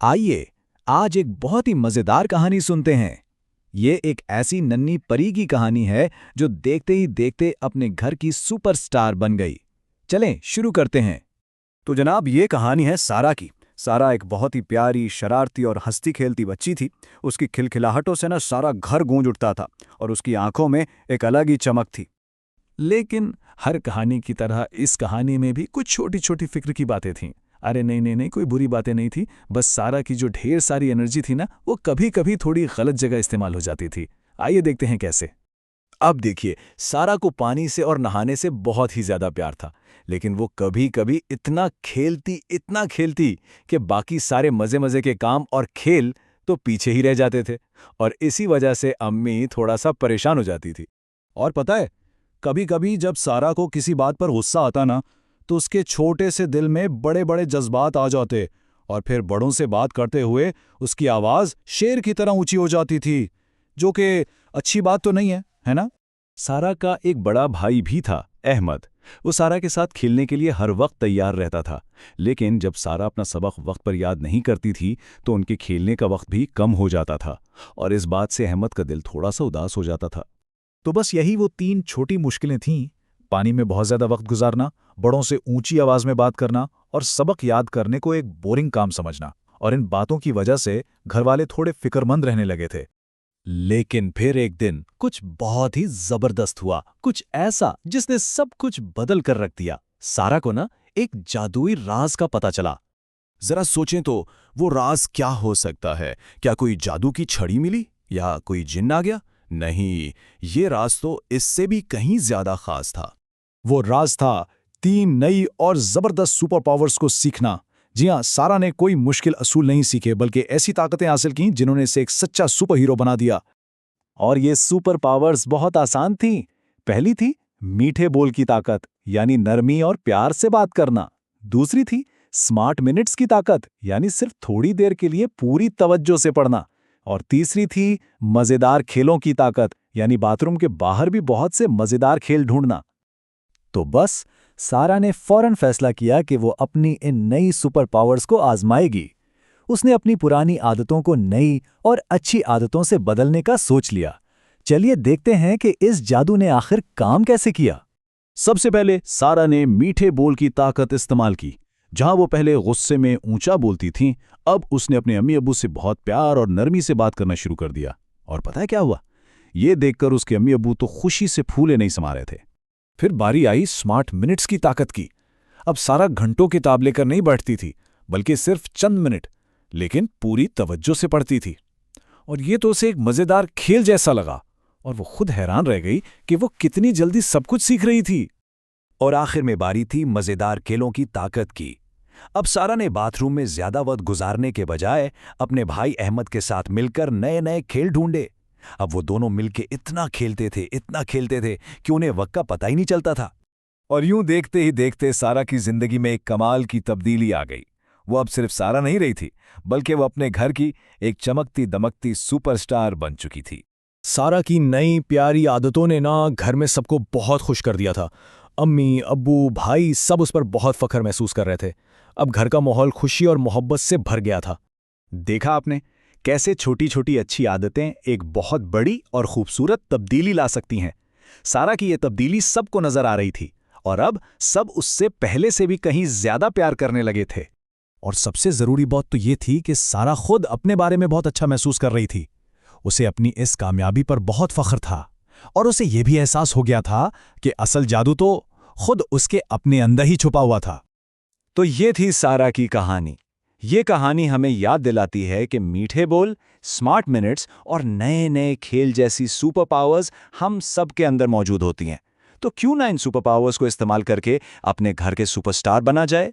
आइए आज एक बहुत ही मजेदार कहानी सुनते हैं। ये एक ऐसी नन्ही परी की कहानी है जो देखते ही देखते अपने घर की सुपरस्टार बन गई। चलें शुरू करते हैं। तो जनाब, ये कहानी है सारा की। सारा एक बहुत ही प्यारी, शरारती और हंसती खेलती बच्ची थी। उसकी खिलखिलाहटों से ना सारा घर गूंज उठता था और उसकी आंखों में एक अलग ही चमक थी। लेकिन हर कहानी की तरह इस कहानी में भी कुछ छोटी छोटी फिक्र की बातें थीं। अरे नहीं नहीं नहीं, कोई बुरी बातें नहीं थी। बस सारा की जो ढेर सारी एनर्जी थी ना, वो कभी कभी थोड़ी गलत जगह इस्तेमाल हो जाती थी। आइए देखते हैं कैसे। अब देखिए, सारा को पानी से और नहाने से बहुत ही ज्यादा प्यार था, लेकिन वो कभी कभी इतना खेलती कि बाकी सारे मजे मजे के काम और खेल तो पीछे ही रह जाते थे, और इसी वजह से अम्मी थोड़ा सा परेशान हो जाती थी। और पता है, कभी कभी जब सारा को किसी बात पर गुस्सा आता ना, तो उसके छोटे से दिल में बड़े बड़े जज्बात आ जाते और फिर बड़ों से बात करते हुए उसकी आवाज़ शेर की तरह ऊंची हो जाती थी, जो कि अच्छी बात तो नहीं है ना? सारा का एक बड़ा भाई भी था, अहमद। वो सारा के साथ खेलने के लिए हर वक्त तैयार रहता था, लेकिन जब सारा अपना सबक वक्त पर याद नहीं करती थी तो उनके खेलने का वक्त भी कम हो जाता था, और इस बात से अहमद का दिल थोड़ा सा उदास हो जाता था। तो बस यही वो 3 छोटी मुश्किलें थीं। पानी में बहुत ज़्यादा वक्त गुजारना, बड़ों से ऊंची आवाज़ में बात करना और सबक याद करने को एक बोरिंग काम समझना। और इन बातों की वजह से घरवाले थोड़े फिक्रमंद रहने लगे थे। लेकिन फिर एक दिन कुछ बहुत ही जबरदस्त हुआ, कुछ ऐसा जिसने सब कुछ बदल कर रख दिया। सारा को ना एक जादुई राज का पता चला। जरा सोचें तो, वो राज क्या हो सकता है? क्या कोई जादू की छड़ी मिली या कोई जिन्न आ गया? नहीं, ये राज तो इससे भी कहीं ज्यादा खास था। वो राज था 3 नई और जबरदस्त सुपर पावर्स को सीखना। जी हाँ, सारा ने कोई मुश्किल असूल नहीं सीखे, बल्कि ऐसी ताकतें हासिल की जिन्होंने इसे एक सच्चा सुपर हीरो बना दिया। और ये सुपर पावर्स बहुत आसान थी। पहली थी मीठे बोल की ताकत, यानी नरमी और प्यार से बात करना। दूसरी थी स्मार्ट मिनट्स की ताकत, यानी सिर्फ थोड़ी देर के लिए पूरी तवज्जो से पढ़ना। और तीसरी थी मजेदार खेलों की ताकत, यानी बाथरूम के बाहर भी बहुत से मजेदार खेल ढूंढना। तो बस सारा ने फौरन फैसला किया कि वो अपनी इन नई सुपर पावर्स को आजमाएगी। उसने अपनी पुरानी आदतों को नई और अच्छी आदतों से बदलने का सोच लिया। चलिए देखते हैं कि इस जादू ने आखिर काम कैसे किया। सबसे पहले सारा ने मीठे बोल की ताकत इस्तेमाल की। जहां वो पहले गुस्से में ऊंचा बोलती थीं, अब उसने अपने अम्मी अब्बू से बहुत प्यार और नरमी से बात करना शुरू कर दिया। और पता है क्या हुआ? ये देखकर उसके अम्मी अब्बू तो खुशी से फूले नहीं समा रहे थे। फिर बारी आई स्मार्ट मिनट्स की ताकत की। अब सारा घंटों किताब लेकर नहीं बैठती थी, बल्कि सिर्फ चंद मिनट, लेकिन पूरी तवज्जो से पढ़ती थी। और ये तो उसे एक मजेदार खेल जैसा लगा, और वो खुद हैरान रह गई कि वो कितनी जल्दी सब कुछ सीख रही थी। और आखिर में बारी थी मजेदार खेलों की ताकत की। अब सारा ने बाथरूम में ज्यादा वक्त गुजारने के बजाय अपने भाई अहमद के साथ मिलकर नए नए खेल ढूंढे। अब वो दोनों मिलके इतना खेलते थे कि उन्हें वक्त का पता ही नहीं चलता था। और यूं देखते ही देखते सारा की जिंदगी में एक कमाल की तब्दीली आ गई। वो अब सिर्फ सारा नहीं रही थी, बल्कि वो अपने घर की एक चमकती दमकती सुपरस्टार बन चुकी थी। सारा की नई प्यारी आदतों ने ना घर में सबको बहुत खुश कर दिया था। अम्मी, अब्बू, भाई सब उस पर बहुत फख्र महसूस कर रहे थे। अब घर का माहौल खुशी और मोहब्बत से भर गया था। देखा आपने कैसे छोटी छोटी अच्छी आदतें एक बहुत बड़ी और खूबसूरत तब्दीली ला सकती हैं। सारा की ये तब्दीली सबको नजर आ रही थी, और अब सब उससे पहले से भी कहीं ज्यादा प्यार करने लगे थे। और सबसे जरूरी बात तो ये थी कि सारा खुद अपने बारे में बहुत अच्छा महसूस कर रही थी। उसे अपनी इस कामयाबी पर बहुत फख्र था, और उसे यह भी एहसास हो गया था कि असल जादू तो खुद उसके अपने अंदर ही छुपा हुआ था। तो ये थी सारा की कहानी। ये कहानी हमें याद दिलाती है कि मीठे बोल, स्मार्ट मिनट्स और नए नए खेल जैसी सुपर पावर्स हम सब के अंदर मौजूद होती हैं। तो क्यों ना इन सुपर पावर्स को इस्तेमाल करके अपने घर के सुपरस्टार बना जाए।